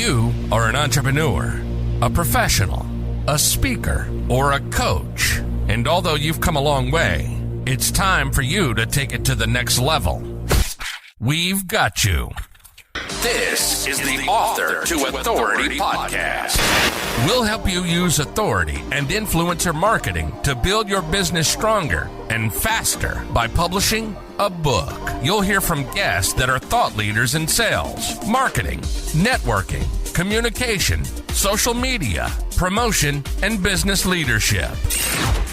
you are an entrepreneur, a professional, a speaker, or a coach, and although you've come a long way, it's time for you to take it to the next level. We've got you. This is the Author to Authority podcast. We'll help you use authority and influencer marketing to build your business stronger and faster by publishing a book. You'll hear from guests that are thought leaders in sales, marketing, networking, communication, social media, promotion, and business leadership.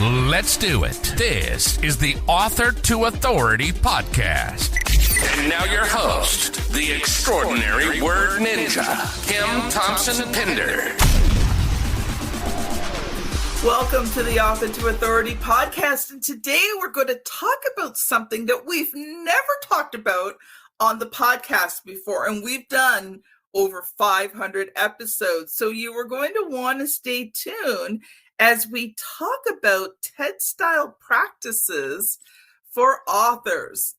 Let's do it. This is the Author to Authority podcast. And now your host, the extraordinary word ninja, Kim Thompson-Pinder. Welcome to the Author to Authority podcast. And today we're going to talk about something that we've never talked about on the podcast before. And we've done over 500 episodes. So you are going to want to stay tuned as we talk about TED-style practices for authors.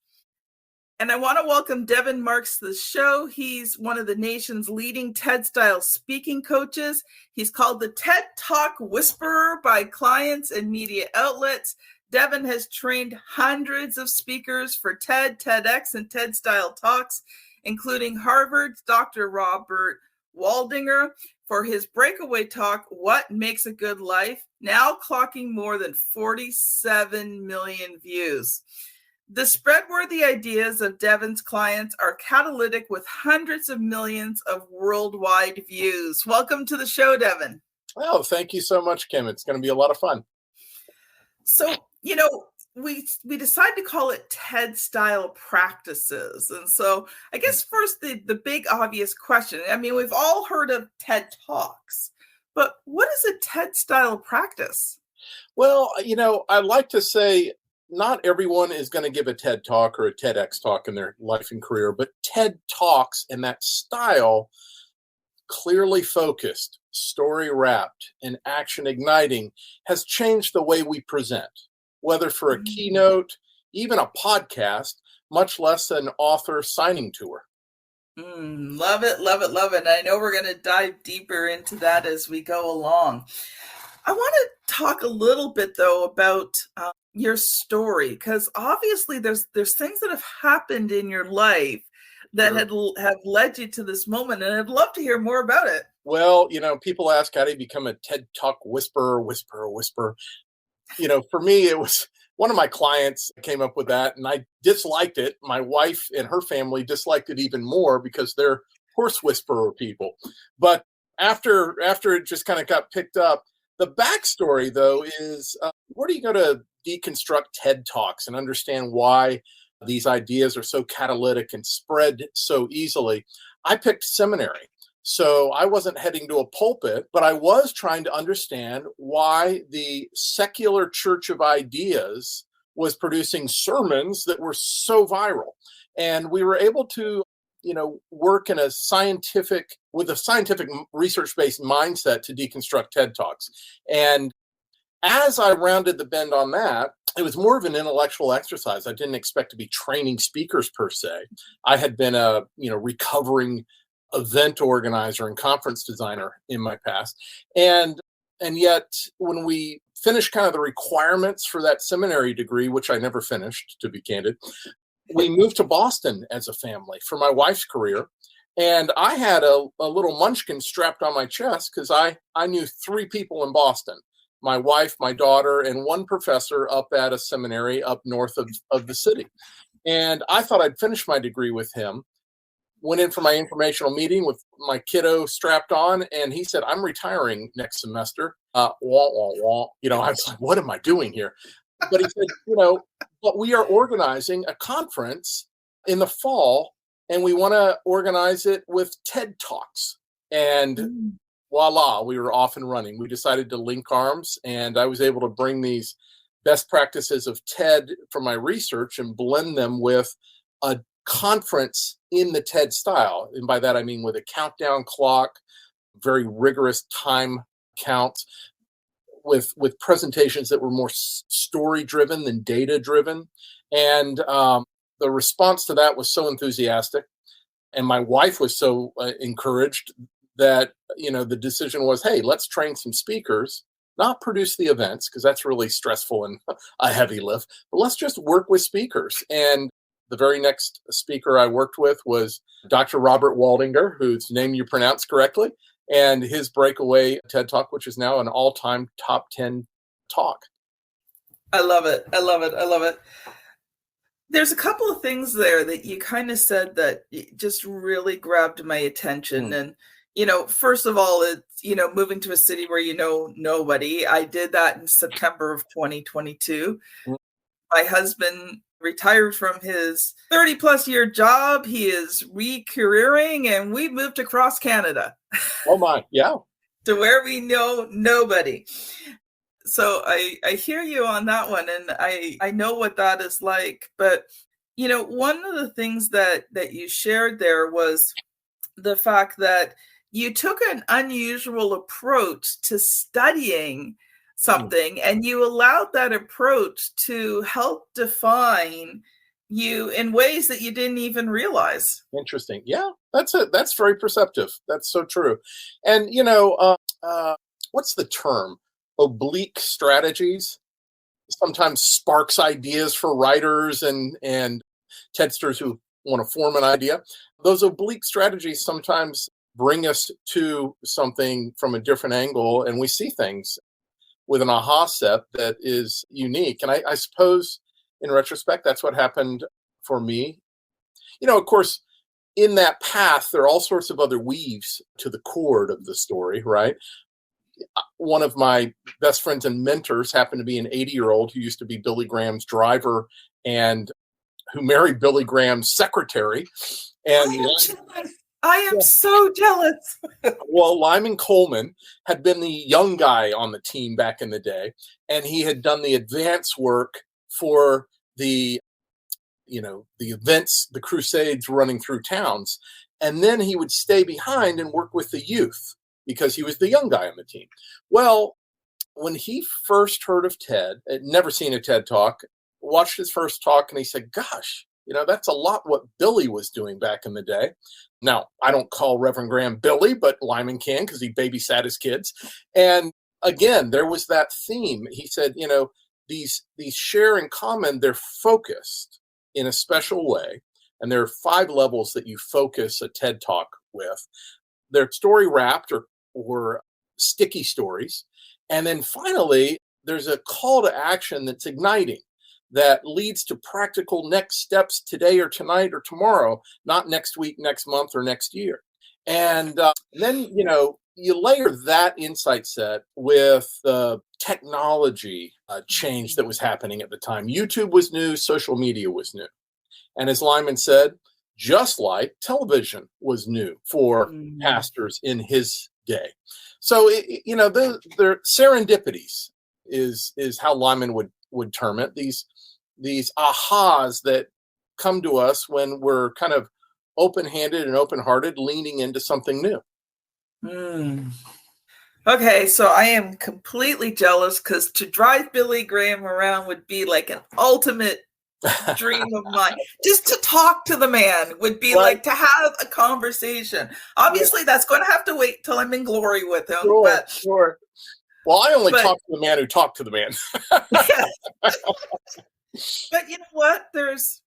And I want to welcome Devin Marks to the show. He's one of the nation's leading TED-style speaking coaches. He's called the TED Talk Whisperer by clients and media outlets. Devin has trained hundreds of speakers for TED, TEDx, and TED-style talks, including Harvard's Dr. Robert Waldinger for his breakaway talk, What Makes a Good Life, now clocking more than 47 million views. The spread-worthy ideas of Devin's clients are catalytic with hundreds of millions of worldwide views. Welcome to the show, Devin. Oh, thank you so much, Kim. It's going to be a lot of fun. So, we decided to call it TED-style practices. And so I guess first the big obvious question, I mean, we've all heard of TED Talks, but what is a TED-style practice? Well, I like to say not everyone is going to give a TED Talk or a TEDx talk in their life and career, but TED Talks and that style, clearly focused, story wrapped, and action igniting, has changed the way we present, whether for a keynote, even a podcast, much less an author signing tour. Love it, love it, love it. And I know we're going to dive deeper into that as we go along. I want to talk a little bit, though, about your story, because obviously there's things that have happened in your life that have led you to this moment, and I'd love to hear more about it. Well, people ask, how do you become a TED Talk whisperer? For me, it was one of my clients came up with that, and I disliked it. My wife and her family disliked it even more because they're horse whisperer people. But after it just kind of got picked up, the backstory, though, is where do you go to deconstruct TED Talks and understand why these ideas are so catalytic and spread so easily? I picked seminary. So I wasn't heading to a pulpit, but I was trying to understand why the secular church of ideas was producing sermons that were so viral. And we were able to work in with a scientific research-based mindset to deconstruct TED Talks. And as I rounded the bend on that, it was more of an intellectual exercise. I didn't expect to be training speakers per se. I had been a, recovering event organizer and conference designer in my past. And yet when we finished kind of the requirements for that seminary degree, which I never finished, to be candid, we moved to Boston as a family for my wife's career. And I had a little munchkin strapped on my chest because I knew 3 people in Boston, my wife, my daughter, and one professor up at a seminary up north of the city. And I thought I'd finish my degree with him. Went in for my informational meeting with my kiddo strapped on, and he said, I'm retiring next semester. Wah, wah, wah. I was like, what am I doing here? But he said, but we are organizing a conference in the fall, and we want to organize it with TED Talks. And voila, we were off and running. We decided to link arms, and I was able to bring these best practices of TED from my research and blend them with a conference in the TED style. And by that, I mean with a countdown clock, very rigorous time counts, with presentations that were more story driven than data driven. And the response to that was so enthusiastic. And my wife was so encouraged that, the decision was, hey, let's train some speakers, not produce the events, because that's really stressful and a heavy lift, but let's just work with speakers. And the very next speaker I worked with was Dr. Robert Waldinger, whose name you pronounced correctly, and his breakaway TED Talk, which is now an all-time top 10 talk. I love it. I love it. I love it. There's a couple of things there that you kind of said that just really grabbed my attention. And, first of all, it's, moving to a city where you know nobody. I did that in September of 2022. My husband retired from his 30 plus year job. He is re-careering and we moved across Canada. Oh my, yeah. To where we know nobody. So I hear you on that one, and I know what that is like. But, one of the things that you shared there was the fact that you took an unusual approach to studying something, and you allowed that approach to help define you in ways that you didn't even realize. Interesting. Yeah, that's very perceptive. That's so true. And, what's the term? Oblique strategies sometimes sparks ideas for writers and TEDsters who want to form an idea. Those oblique strategies sometimes bring us to something from a different angle, and we see things with an aha set that is unique. And I suppose in retrospect, that's what happened for me. Of course, in that path, there are all sorts of other weaves to the cord of the story, right? One of my best friends and mentors happened to be an 80-year-old who used to be Billy Graham's driver and who married Billy Graham's secretary. And I am so jealous. Well, Lyman Coleman had been the young guy on the team back in the day, and he had done the advance work for the events, the crusades running through towns. And then he would stay behind and work with the youth, because he was the young guy on the team. Well, when he first heard of TED, had never seen a TED Talk, watched his first talk, and he said, gosh, that's a lot what Billy was doing back in the day. Now, I don't call Reverend Graham Billy, but Lyman can, because he babysat his kids. And again, there was that theme. He said, these share in common, they're focused in a special way. And there are 5 levels that you focus a TED Talk with. They're story wrapped or sticky stories. And then finally, there's a call to action that's igniting, that leads to practical next steps today or tonight or tomorrow, not next week, next month, or next year. And then, you layer that insight set with the technology change that was happening at the time. YouTube was new, social media was new. And as Lyman said, just like television was new for pastors in his day. So, the serendipities is how Lyman would term it. These ahas that come to us when we're kind of open-handed and open-hearted, leaning into something new. Okay, so I am completely jealous, because to drive Billy Graham around would be like an ultimate dream of mine. Just to talk to the man would be like to have a conversation. Obviously, that's going to have to wait till I'm in glory with him. Sure. Well, I only talk to the man who talked to the man. But you know what? There's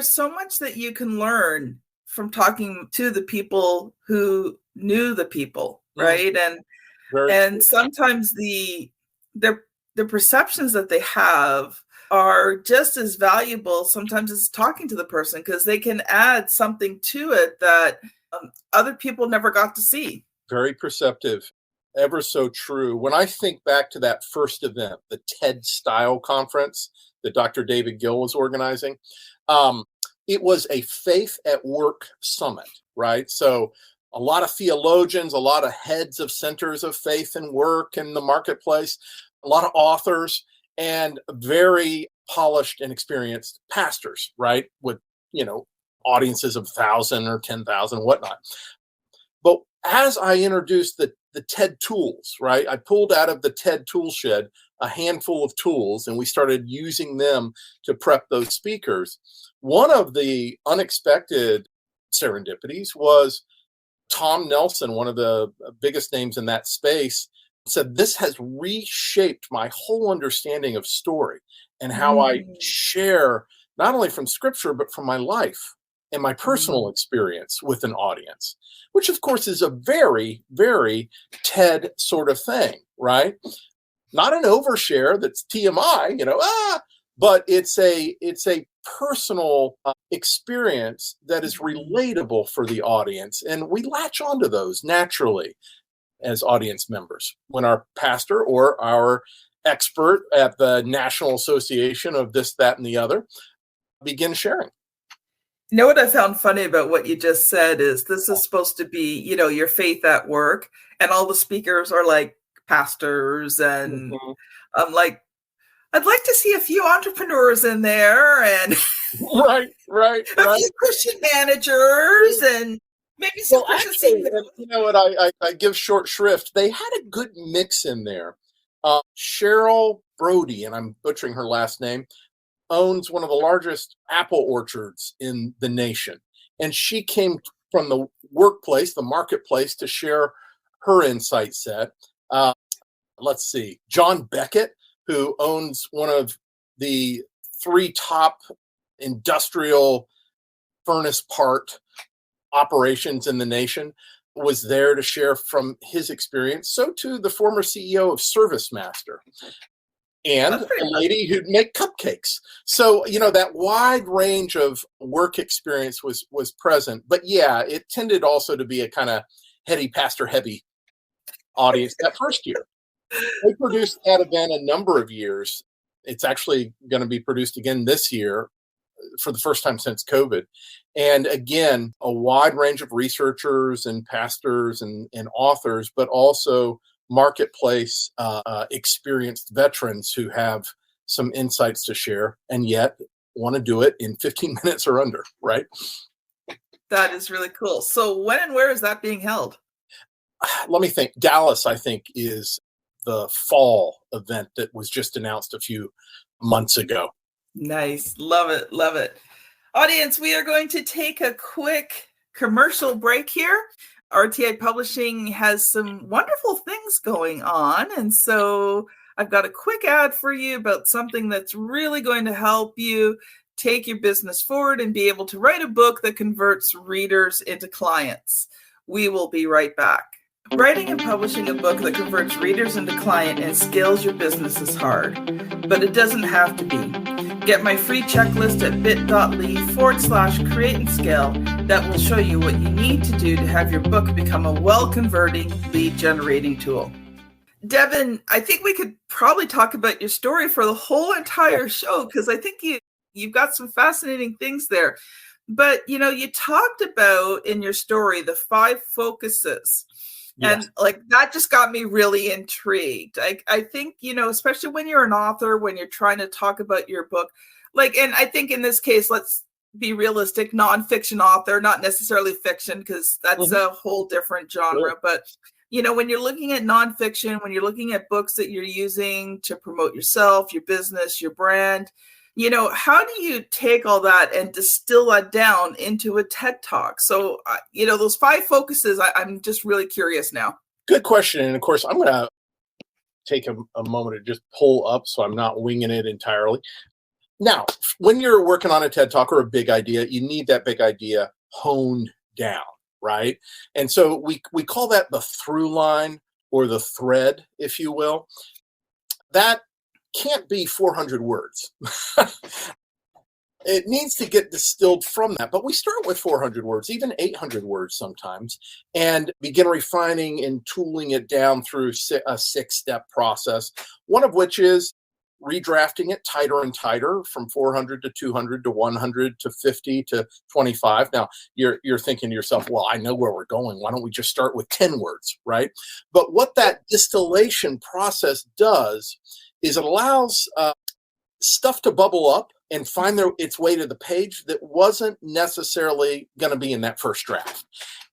so much that you can learn from talking to the people who knew the people, right? And sometimes the perceptions that they have are just as valuable sometimes as talking to the person, because they can add something to it that other people never got to see. Very perceptive. Ever so true. When I think back to that first event, the TED Style Conference that Dr. David Gill was organizing, it was a faith at work summit, right? So a lot of theologians, a lot of heads of centers of faith and work in the marketplace, a lot of authors, and very polished and experienced pastors, right? With, audiences of 1,000 or 10,000, whatnot. But as I introduced the TED tools, right? I pulled out of the TED tool shed a handful of tools, and we started using them to prep those speakers. One of the unexpected serendipities was Tom Nelson, one of the biggest names in that space, said, this has reshaped my whole understanding of story and how I share, not only from scripture, but from my life and my personal experience with an audience, which of course is a very, very TED sort of thing, right? Not an overshare that's TMI, but it's a personal experience that is relatable for the audience. And we latch onto those naturally as audience members when our pastor or our expert at the National Association of this, that, and the other begin sharing. You know what I found funny about what you just said is this is supposed to be, your faith at work, and all the speakers are like pastors, and I'm like, I'd like to see a few entrepreneurs in there, and right. a few Christian managers, and maybe some Christian. You know what? I give short shrift. They had a good mix in there. Cheryl Brody, and I'm butchering her last name, owns one of the largest apple orchards in the nation. And she came from the workplace, the marketplace, to share her insight set. Let's see, John Beckett, who owns one of the 3 top industrial furnace part operations in the nation, was there to share from his experience. So too the former CEO of ServiceMaster, and a lady who'd make cupcakes. So, that wide range of work experience was present. But yeah, it tended also to be a kind of heady, pastor-heavy audience that first year. They produced that event a number of years. It's actually going to be produced again this year for the first time since COVID. And again, a wide range of researchers and pastors and authors, but also marketplace experienced veterans who have some insights to share and yet want to do it in 15 minutes or under, right? That is really cool. So when and where is that being held? Let me think. Dallas, I think, is the fall event that was just announced a few months ago. Nice. Love it. Love it. Audience, we are going to take a quick commercial break here. RTI Publishing has some wonderful things going on. And so I've got a quick ad for you about something that's really going to help you take your business forward and be able to write a book that converts readers into clients. We will be right back. Writing and publishing a book that converts readers into client and scales your business is hard, but it doesn't have to be. Get my free checklist at bit.ly/create and scale that will show you what you need to do to have your book become a well-converting lead generating tool. Devin, I think we could probably talk about your story for the whole entire show, because I think you've got some fascinating things there. But, you talked about in your story the 5 focuses. Yes. And that just got me really intrigued. I think, especially when you're an author, when you're trying to talk about your book, and I think in this case, let's be realistic, nonfiction author, not necessarily fiction, because that's a whole different genre. Sure. But, when you're looking at nonfiction, when you're looking at books that you're using to promote yourself, your business, your brand, how do you take all that and distill that down into a TED Talk? So, those 5 focuses, I'm just really curious now. Good question. And of course, I'm going to take a moment to just pull up so I'm not winging it entirely. Now, when you're working on a TED Talk or a big idea, you need that big idea honed down, right? And so we call that the through line or the thread, if you will. That can't be 400 words. It needs to get distilled from that. But we start with 400 words, even 800 words sometimes, and begin refining and tooling it down through a 6-step process, one of which is redrafting it tighter and tighter from 400 to 200 to 100 to 50 to 25. Now, you're thinking to yourself, well, I know where we're going. Why don't we just start with 10 words, right? But what that distillation process does is it allows stuff to bubble up and find its way to the page that wasn't necessarily going to be in that first draft.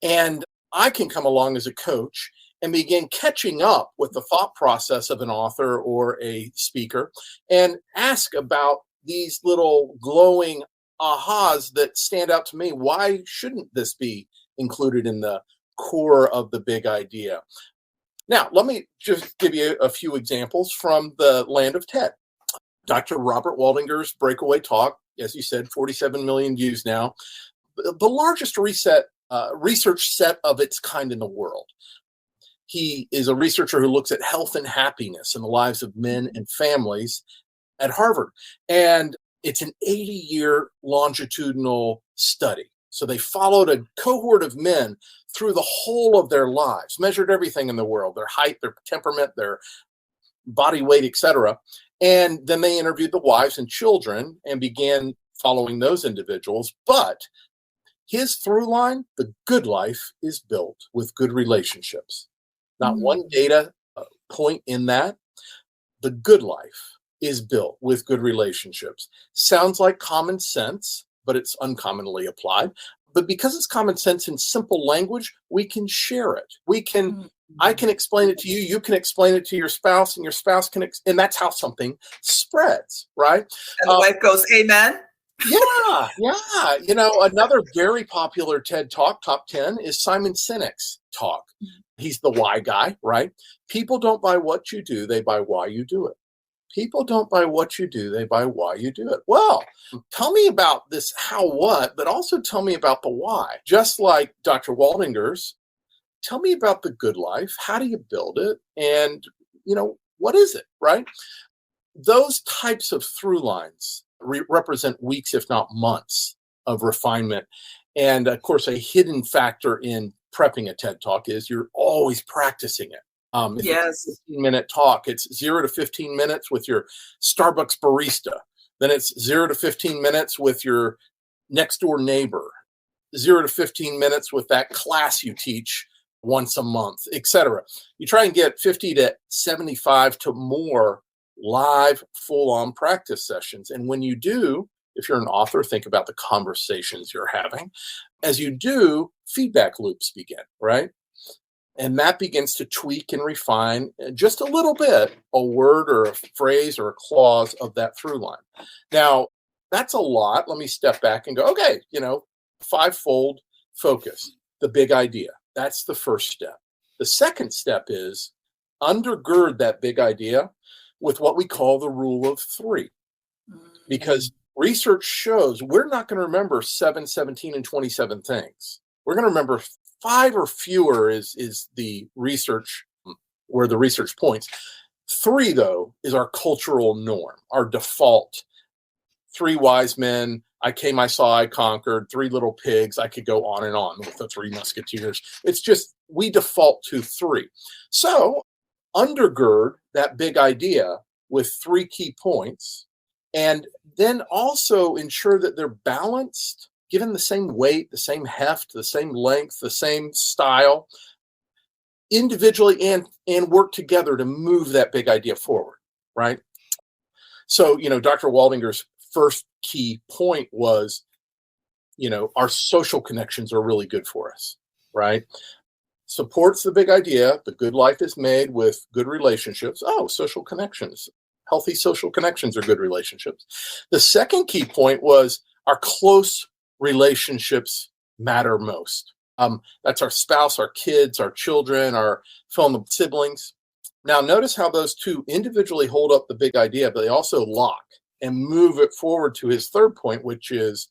And I can come along as a coach and begin catching up with the thought process of an author or a speaker and ask about these little glowing ahas that stand out to me. Why shouldn't this be included in the core of the big idea. Now, let me just give you a few examples from the land of TED. Dr. Robert Waldinger's breakaway talk, as you said, 47 million views now, the largest research set of its kind in the world. He is a researcher who looks at health and happiness in the lives of men and families at Harvard. And it's an 80-year longitudinal study. So they followed a cohort of men through the whole of their lives, measured everything in the world, their height, their temperament, their body weight, etc. And then they interviewed the wives and children and began following those individuals. But his through line, the good life is built with good relationships. Not one data point in that. The good life is built with good relationships. Sounds like common sense, but it's uncommonly applied. But because it's common sense in simple language, we can share it. I can explain it to you, you can explain it to your spouse, and your spouse can, and that's how something spreads, right? And the wife goes, amen. Yeah. Another very popular TED Talk, top 10, is Simon Sinek's talk. He's the why guy, right? People don't buy what you do, they buy why you do it. People don't buy what you do, they buy why you do it. Well, tell me about this how what, but also tell me about the why. Just like Dr. Waldinger's, tell me about the good life. How do you build it? And, what is it, right? Those types of through lines represent weeks, if not months, of refinement. And of course, a hidden factor in prepping a TED Talk is you're always practicing it. If Yes. it's a 15-minute talk, it's 0 to 15 minutes with your Starbucks barista. Then it's 0 to 15 minutes with your next door neighbor, 0 to 15 minutes with that class you teach once a month, etc. You try and get 50 to 75 to more live, full-on practice sessions. And when you do, if you're an author, think about the conversations you're having. As you do, feedback loops begin, right? And that begins to tweak and refine just a little bit a word or a phrase or a clause of that through line. Now, that's a lot. Let me step back and go, okay, 5-fold focus, the big idea. That's the first step. The second step is undergird that big idea with what we call the rule of 3. Because research shows we're not going to remember 7, 17, and 27 things. We're going to remember 5 or fewer is the research, where the research points. 3, though, is our cultural norm, our default. 3 wise men, I came, I saw, I conquered, 3 little pigs. I could go on and on with the 3 musketeers. It's just, we default to 3. So undergird that big idea with 3 key points, and then also ensure that they're balanced, given the same weight, the same heft, the same length, the same style, individually and work together to move that big idea forward, right? So, Dr. Waldinger's first key point was, our social connections are really good for us, right? Supports the big idea. The good life is made with good relationships. Oh, social connections. Healthy social connections are good relationships. The second key point was our close relationships matter most. That's our spouse, our kids, our children, our fellow siblings. Now, notice how those 2 individually hold up the big idea, but they also lock and move it forward to his third point, which is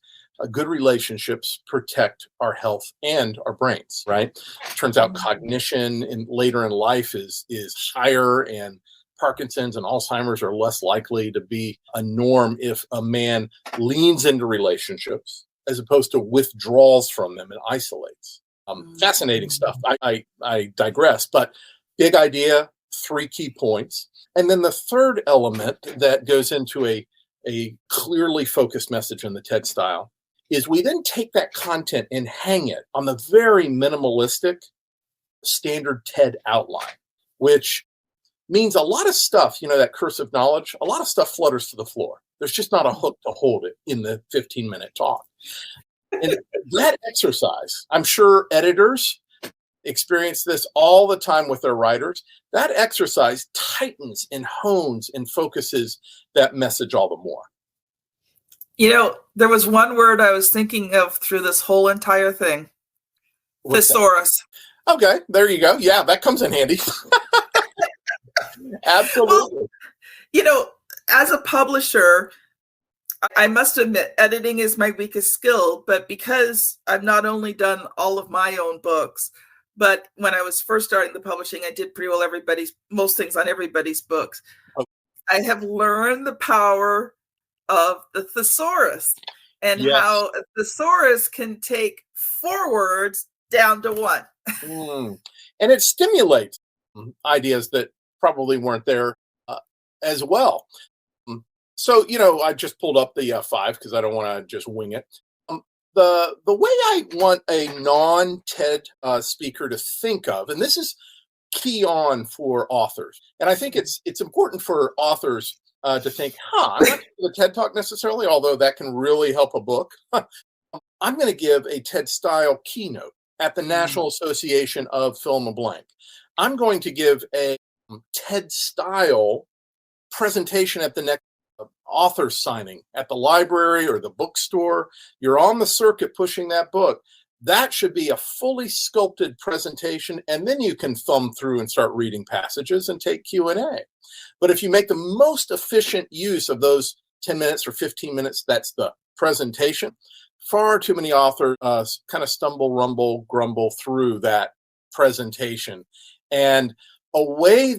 good relationships protect our health and our brains, right? Turns out cognition later in life is higher, and Parkinson's and Alzheimer's are less likely to be a norm if a man leans into relationships as opposed to withdraws from them and isolates. Fascinating stuff. I digress, but big idea, 3 key points. And then the third element that goes into a clearly focused message in the TED style is we then take that content and hang it on the very minimalistic standard TED outline, which means a lot of stuff, that cursive knowledge, a lot of stuff flutters to the floor. There's just not a hook to hold it in the 15-minute talk. And that exercise, I'm sure editors experience this all the time with their writers. That exercise tightens and hones and focuses that message all the more. There was one word I was thinking of through this whole entire thing. What's Thesaurus. Okay, there you go. Yeah, that comes in handy. Absolutely. Well, as a publisher, I must admit, editing is my weakest skill, but because I've not only done all of my own books, but when I was first starting the publishing, I did pretty well most things on everybody's books. Oh. I have learned the power of the thesaurus and how a thesaurus can take 4 words down to 1. And it stimulates ideas that probably weren't there as well. So, I just pulled up the 5 because I don't want to just wing it. The way I want a non-TED speaker to think of, and this is key on for authors, and I think it's important for authors to think, I'm not the TED Talk necessarily, although that can really help a book. I'm going to give a TED-style keynote at the National Association of Fill in the Blank. I'm going to give a TED-style presentation at the next author signing at the library or the bookstore. You're on the circuit pushing that book. That should be a fully sculpted presentation, and then you can thumb through and start reading passages and take Q&A. But if you make the most efficient use of those 10 minutes or 15 minutes, that's the presentation. Far too many authors kind of stumble, rumble, grumble through that presentation. And a way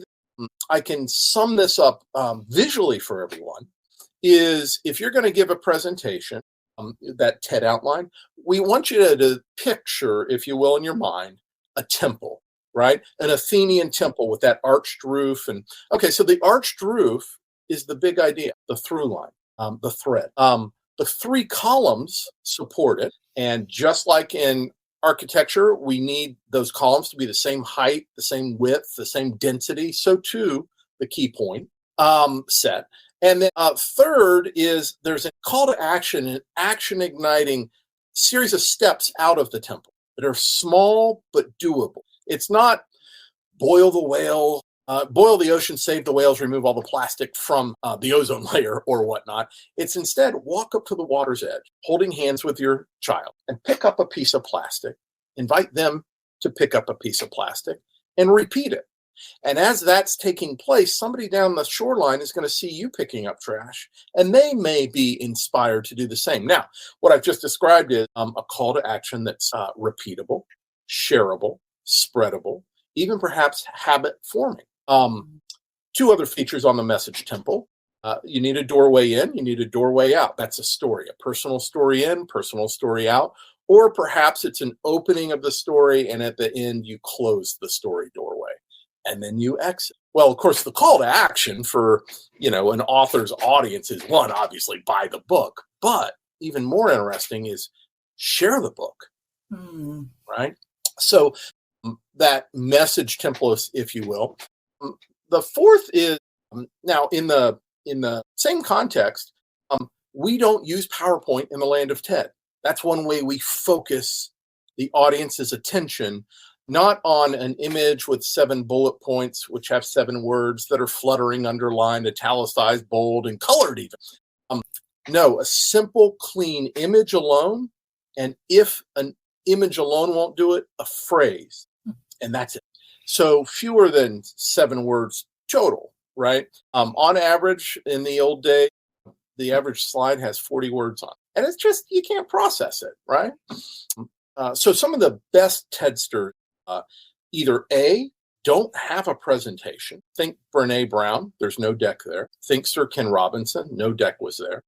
I can sum this up visually for everyone is, if you're going to give a presentation, that TED outline, we want you to picture, if you will, in your mind, a temple, right? An Athenian temple with that arched roof. And okay, so the arched roof is the big idea, the through line, the thread. The 3 columns support it. And just like in architecture, we need those columns to be the same height, the same width, the same density. So too, the key point set. And then third is there's a call to action, an action igniting series of steps out of the temple that are small but doable. It's not boil the whale, boil the ocean, save the whales, remove all the plastic from the ozone layer or whatnot. It's instead walk up to the water's edge, holding hands with your child, and pick up a piece of plastic, invite them to pick up a piece of plastic, and repeat it. And as that's taking place, somebody down the shoreline is going to see you picking up trash, and they may be inspired to do the same. Now, what I've just described is a call to action that's repeatable, shareable, spreadable, even perhaps habit forming. 2 other features on the message temple. You need a doorway in, you need a doorway out. That's a story, a personal story in, personal story out. Or perhaps it's an opening of the story, and at the end, you close the story doorway, and then you exit. Well, of course, the call to action for, an author's audience is, 1, obviously, buy the book. But even more interesting is share the book, right? So that message template, if you will. The 4th is, now in the same context, we don't use PowerPoint in the land of TED. That's one way we focus the audience's attention, not on an image with 7 bullet points, which have 7 words that are fluttering, underlined, italicized, bold, and colored even. No, a simple, clean image alone. And if an image alone won't do it, a phrase. And that's it. So fewer than 7 words total, right? On average, in the old day, the average slide has 40 words on it. And it's just, you can't process it, right? So some of the best TEDsters, either A, don't have a presentation. Think Brene Brown, there's no deck there. Think Sir Ken Robinson, no deck was there.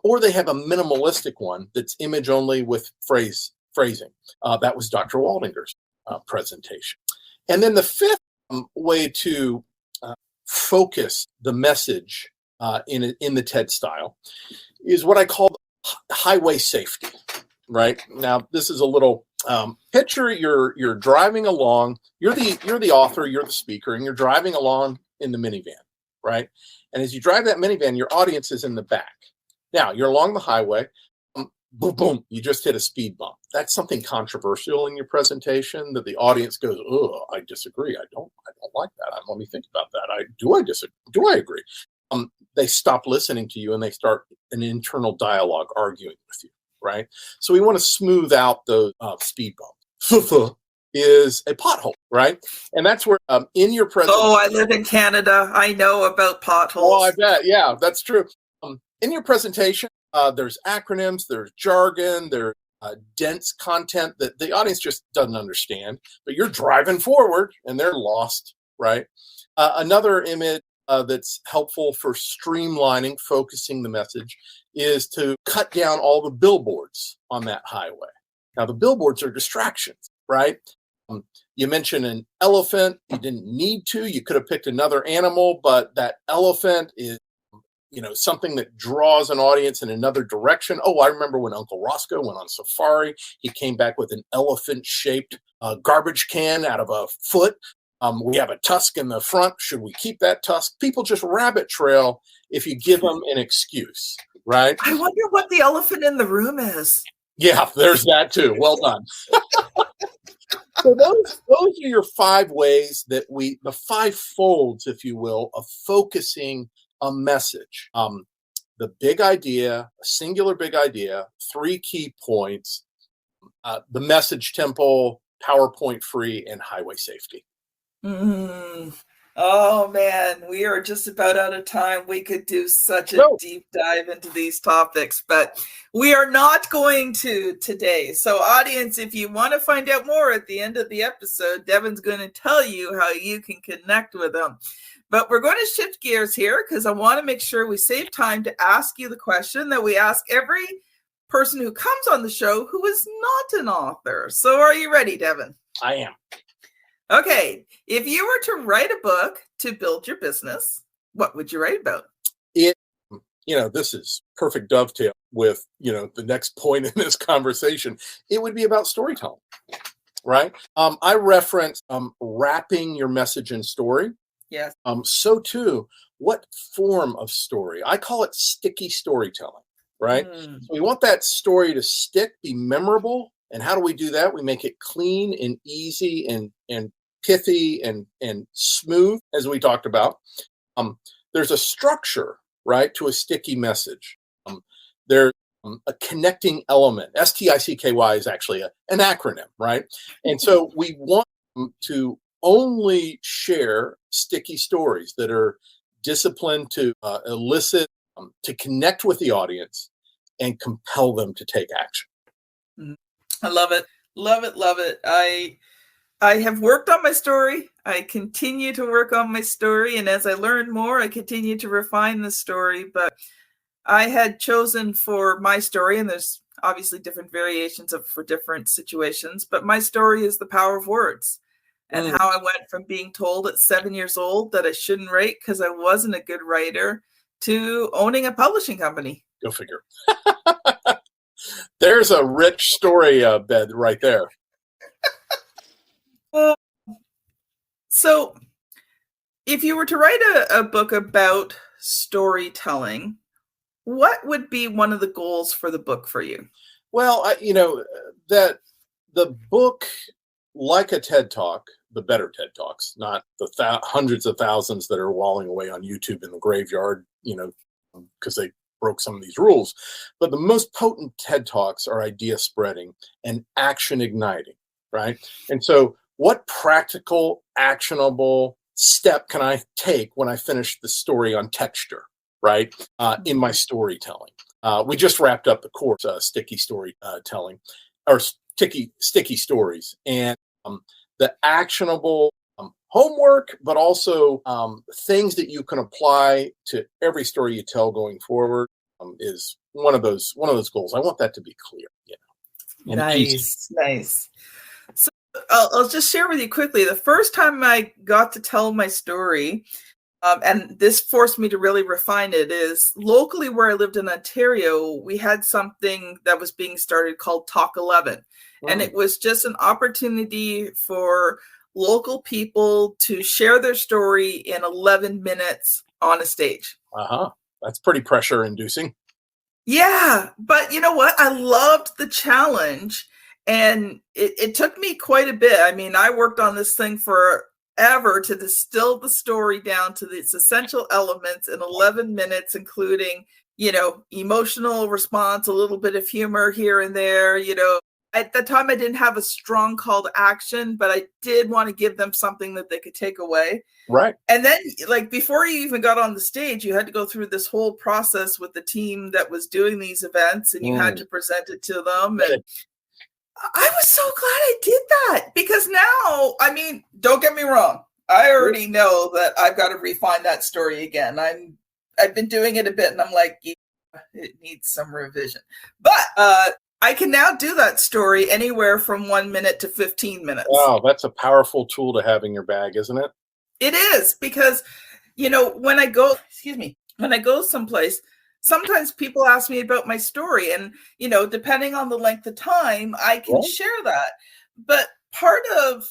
Or they have a minimalistic one that's image only with phrasing. That was Dr. Waldinger's presentation. And then the 5th way to focus the message in the TED style is what I call highway safety, right? Now, this is a little picture. You're driving along. You're the author. You're the speaker, and you're driving along in the minivan, right? And as you drive that minivan, your audience is in the back. Now you're along the highway. Boom, boom! You just hit a speed bump. That's something controversial in your presentation that the audience goes, "Oh, I disagree. I don't like that. Let me think about that. Do I disagree? Do I agree?" They stop listening to you and they start an internal dialogue arguing with you, right? So we want to smooth out those speed bumps. is a pothole, right? And that's where in your presentation. Oh, I live in Canada. I know about potholes. Oh, I bet. Yeah, that's true. In your presentation, there's acronyms, there's jargon, there's dense content that the audience just doesn't understand, but you're driving forward and they're lost, right? Another image that's helpful for streamlining, focusing the message is to cut down all the billboards on that highway. Now, the billboards are distractions, right? You mentioned an elephant. You didn't need to. You could have picked another animal, but that elephant is, something that draws an audience in another direction. Oh, I remember when Uncle Roscoe went on safari. He came back with an elephant-shaped garbage can out of a foot. We have a tusk in the front. Should we keep that tusk? People just rabbit trail if you give them an excuse, right? I wonder what the elephant in the room is. Yeah, there's that too. Well done. So those are your 5 ways that the 5 folds, if you will, of focusing a message. The big idea, a singular big idea, 3 key points, the message temple, PowerPoint free, and highway safety. Oh man, we are just about out of time. We could do such a deep dive into these topics, but we are not going to today. So audience, if you want to find out more at the end of the episode, Devin's going to tell you how you can connect with him. But we're going to shift gears here because I want to make sure we save time to ask you the question that we ask every person who comes on the show who is not an author. So are you ready, Devin? I am. Okay, if you were to write a book to build your business, what would you write about? This is perfect dovetail with, the next point in this conversation. It would be about storytelling, right? I reference wrapping your message in story. Yes. So too, what form of story? I call it sticky storytelling, right? So we want that story to stick, be memorable. And how do we do that? We make it clean and easy and pithy and smooth, as we talked about. There's a structure, right, to a sticky message. There's a connecting element. STICKY is actually an acronym, right? And so we want to only share sticky stories that are disciplined to elicit, to connect with the audience and compel them to take action. I love it. Love it. Love it. I have worked on my story. I continue to work on my story. And as I learn more, I continue to refine the story. But I had chosen for my story, and there's obviously different variations for different situations, but my story is the power of words and how I went from being told at 7 years old that I shouldn't write because I wasn't a good writer to owning a publishing company. Go figure. There's a rich story bed right there. So if you were to write a book about storytelling, what would be one of the goals for the book for you? Well, that the book, like a TED Talk, the better TED Talks, not the hundreds of thousands that are walling away on YouTube in the graveyard, because they broke some of these rules. But the most potent TED Talks are idea spreading and action igniting, right? And so what practical, actionable step can I take when I finish the story on texture, right, in my storytelling? We just wrapped up the course, sticky storytelling, or sticky stories, and the actionable homework, but also things that you can apply to every story you tell going forward is one of those goals. I want that to be clear. Nice. So I'll just share with you quickly. The first time I got to tell my story, and this forced me to really refine it, is locally where I lived in Ontario, we had something that was being started called Talk 11. And it was just an opportunity for local people to share their story in 11 minutes on a stage. That's pretty pressure inducing. Yeah, but you know what? I loved the challenge, and it took me quite a bit. I mean, I worked on this thing forever to distill the story down to its essential elements in 11 minutes, including, emotional response, a little bit of humor here and there, At the time, I didn't have a strong call to action, but I did want to give them something that they could take away. Right. And then, like, before you even got on the stage, you had to go through this whole process with the team that was doing these events, and you had to present it to them. And I was so glad I did that, because now, I mean, don't get me wrong, I already know that I've got to refine that story again. I've been doing it a bit, and I'm like, yeah, it needs some revision. But I can now do that story anywhere from 1 minute to 15 minutes. Wow, that's a powerful tool to have in your bag, isn't it? It is, because, when I go someplace, sometimes people ask me about my story, and, depending on the length of time, I can share that. But part of,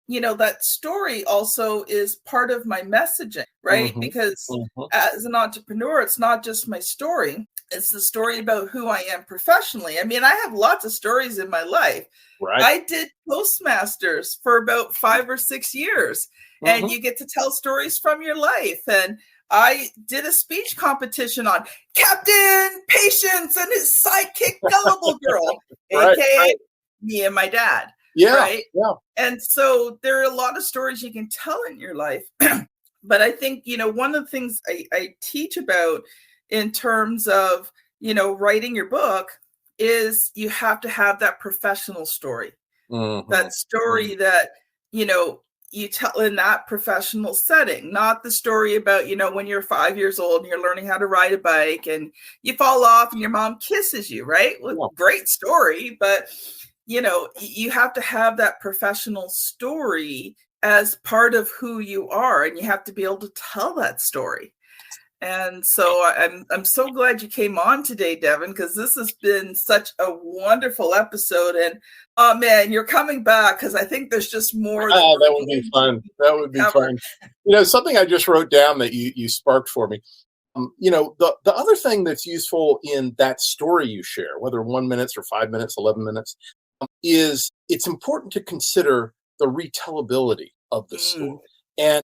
that story also is part of my messaging, right? Because as an entrepreneur, it's not just my story. It's the story about who I am professionally. I mean, I have lots of stories in my life. Right. I did Toastmasters for about 5 or 6 years, and you get to tell stories from your life. And I did a speech competition on Captain Patience and his sidekick Gullible Girl, aka me and my dad. Yeah. Right. Yeah. And so there are a lot of stories you can tell in your life. But I think, one of the things I teach about in terms of, writing your book is you have to have that professional story, that story that, you tell in that professional setting, not the story about, when you're 5 years old and you're learning how to ride a bike and you fall off and your mom kisses you, right? Well, great story, but, you have to have that professional story as part of who you are, and you have to be able to tell that story. And so I'm so glad you came on today, Devin, because this has been such a wonderful episode. And oh man, you're coming back, because I think there's just more. Oh, that would be fun. That would be fun. Something I just wrote down that you sparked for me. The other thing that's useful in that story you share, whether 1 minute or 5 minutes, 11 minutes, is it's important to consider the retellability of the story. And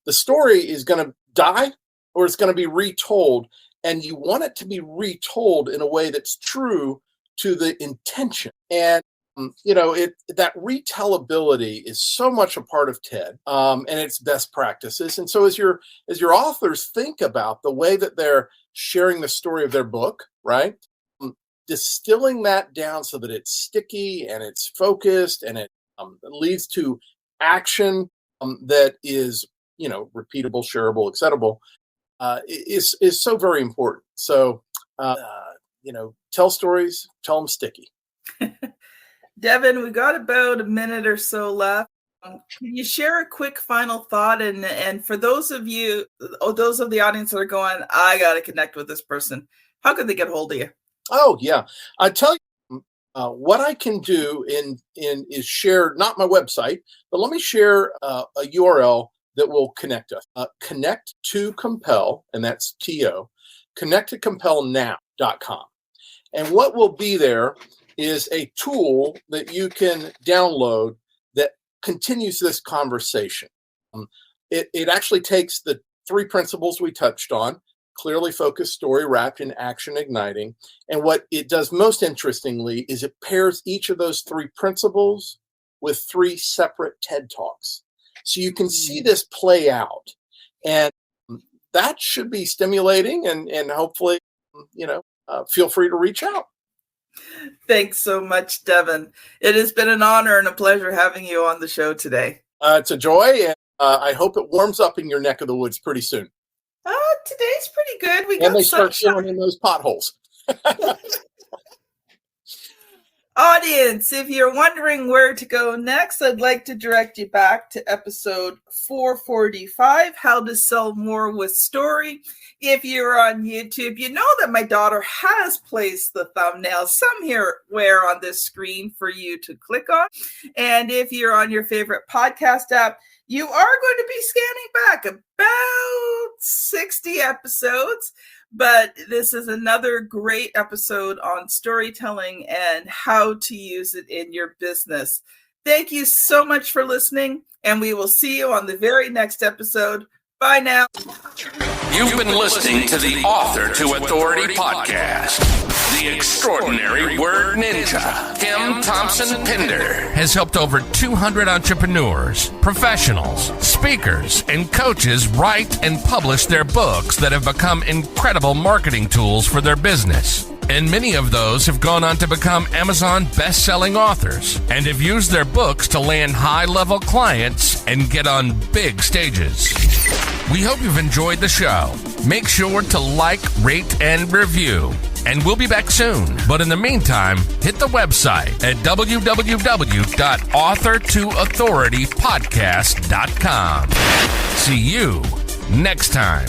the story is going to die, or it's going to be retold, and you want it to be retold in a way that's true to the intention. And that retellability is so much a part of TED, and its best practices. And so as your authors think about the way that they're sharing the story of their book, right, distilling that down so that it's sticky and it's focused and it leads to action that is repeatable, shareable, acceptable. Is so very important. So, tell stories, tell them sticky. Devin, we got about a minute or so left. Can you share a quick final thought? And for those of you, those of the audience that are going, I got to connect with this person, how can they get hold of you? Oh, yeah. I tell you, what I can do is share, not my website, but let me share a URL that will connect us. Connect to Compel, and that's TO, connecttocompelnow.com. And what will be there is a tool that you can download that continues this conversation. It actually takes the 3 principles we touched on: clearly focused story wrapped in action igniting. And what it does most interestingly is it pairs each of those 3 principles with 3 separate TED Talks. So you can see this play out, and that should be stimulating, and hopefully, feel free to reach out. Thanks so much, Devin. It has been an honor and a pleasure having you on the show today. It's a joy, and I hope it warms up in your neck of the woods pretty soon. Today's pretty good. We and got they start filling in those potholes. Audience, if you're wondering where to go next, I'd like to direct you back to episode 445, How to Sell More with Story. If you're on YouTube, you know that my daughter has placed the thumbnail somewhere on this screen for you to click on. And if you're on your favorite podcast app, you are going to be scanning back about 60 episodes. But this is another great episode on storytelling and how to use it in your business. Thank you so much for listening, and we will see you on the very next episode. Bye now. You've been listening to the Author to Authority podcast. The The extraordinary word ninja, Kim Thompson Pinder, has helped over 200 entrepreneurs, professionals, speakers, and coaches write and publish their books that have become incredible marketing tools for their business. And many of those have gone on to become Amazon best-selling authors and have used their books to land high-level clients and get on big stages. We hope you've enjoyed the show. Make sure to like, rate, and review. And we'll be back soon. But in the meantime, hit the website at www.author2authoritypodcast.com. See you next time.